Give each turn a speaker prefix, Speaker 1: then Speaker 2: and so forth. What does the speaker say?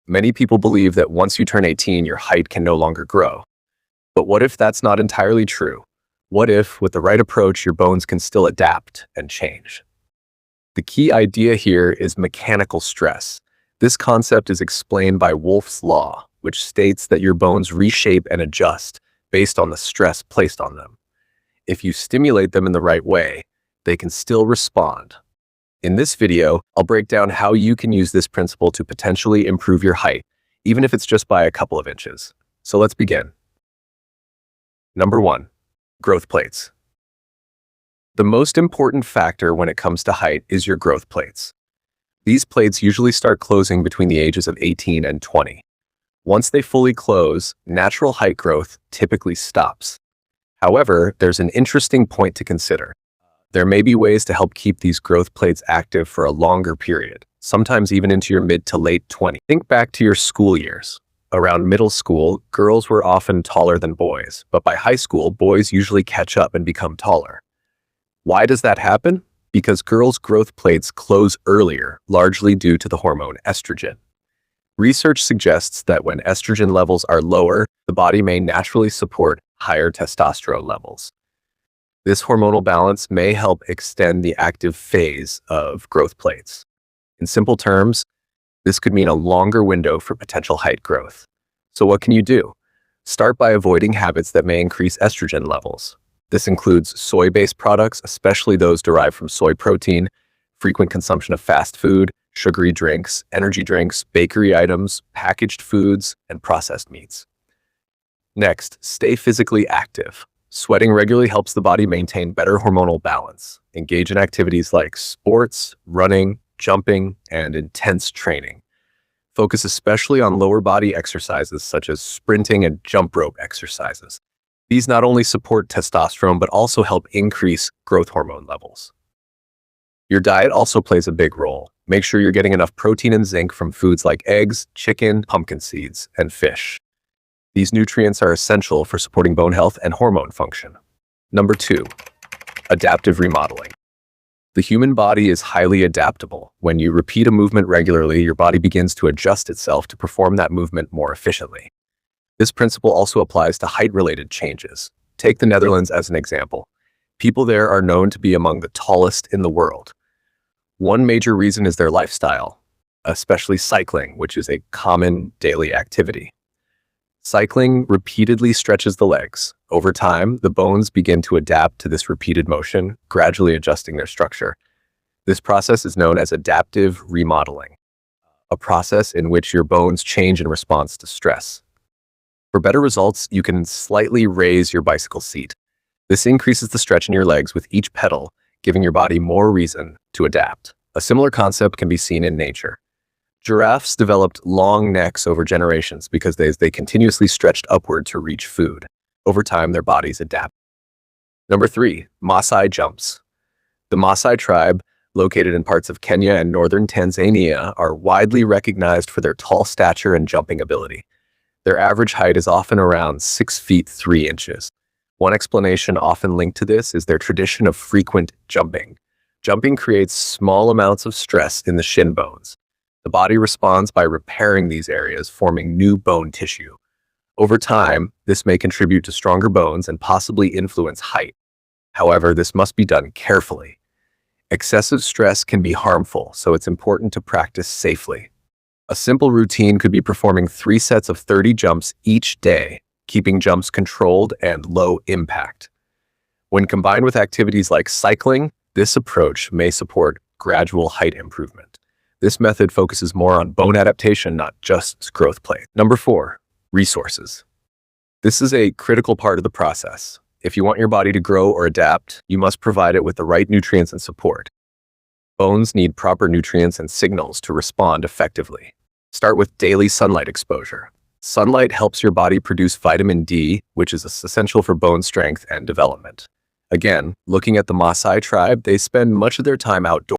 Speaker 1: Many people believe that once you turn 18, your height can no longer grow. But what if that's not entirely true? What if, with the right approach, your bones can still adapt and change? The key idea here is mechanical stress. This concept is explained by Wolff's Law, which states that your bones reshape and adjust based on the stress placed on them. If you stimulate them in the right way, they can still respond. In this video, I'll break down how you can use this principle to potentially improve your height, even if it's just by a couple of inches. So let's begin. Number 1. Growth plates. The most important factor when it comes to height is your growth plates. These plates usually start closing between the ages of 18 and 20. Once they fully close, natural height growth typically stops. However, there's an interesting point to consider. There may be ways to help keep these growth plates active for a longer period, sometimes even into your mid to late 20s. Think back to your school years. Around middle school, girls were often taller than boys, but by high school, boys usually catch up and become taller. Why does that happen? Because girls' growth plates close earlier, largely due to the hormone estrogen. Research suggests that when estrogen levels are lower, the body may naturally support higher testosterone levels. This hormonal balance may help extend the active phase of growth plates. In simple terms, this could mean a longer window for potential height growth. So what can you do? Start by avoiding habits that may increase estrogen levels. This includes soy-based products, especially those derived from soy protein, frequent consumption of fast food, sugary drinks, energy drinks, bakery items, packaged foods, and processed meats. Next, stay physically active. Sweating regularly helps the body maintain better hormonal balance. Engage in activities like sports, running, jumping, and intense training. Focus especially on lower body exercises such as sprinting and jump rope exercises. These not only support testosterone, but also help increase growth hormone levels. Your diet also plays a big role. Make sure you're getting enough protein and zinc from foods like eggs, chicken, pumpkin seeds, and fish. These nutrients are essential for supporting bone health and hormone function. Number 2, adaptive remodeling. The human body is highly adaptable. When you repeat a movement regularly, your body begins to adjust itself to perform that movement more efficiently. This principle also applies to height-related changes. Take the Netherlands as an example. People there are known to be among the tallest in the world. One major reason is their lifestyle, especially cycling, which is a common daily activity. Cycling repeatedly stretches the legs. Over time, the bones begin to adapt to this repeated motion, gradually adjusting their structure. This process is known as adaptive remodeling, a process in which your bones change in response to stress. For better results, you can slightly raise your bicycle seat. This increases the stretch in your legs with each pedal, giving your body more reason to adapt. A similar concept can be seen in nature. Giraffes developed long necks over generations because they continuously stretched upward to reach food. Over time, their bodies adapt. Number 3, Maasai jumps. The Maasai tribe, located in parts of Kenya and northern Tanzania, are widely recognized for their tall stature and jumping ability. Their average height is often around 6 feet 3 inches. One explanation often linked to this is their tradition of frequent jumping. Jumping creates small amounts of stress in the shin bones. The body responds by repairing these areas, forming new bone tissue. Over time, this may contribute to stronger bones and possibly influence height. However, this must be done carefully. Excessive stress can be harmful, so it's important to practice safely. A simple routine could be performing 3 sets of 30 jumps each day, keeping jumps controlled and low impact. When combined with activities like cycling, this approach may support gradual height improvement. This method focuses more on bone adaptation, not just growth plate. Number 4, resources. This is a critical part of the process. If you want your body to grow or adapt, you must provide it with the right nutrients and support. Bones need proper nutrients and signals to respond effectively. Start with daily sunlight exposure. Sunlight helps your body produce vitamin D, which is essential for bone strength and development. Again, looking at the Maasai tribe, they spend much of their time outdoors.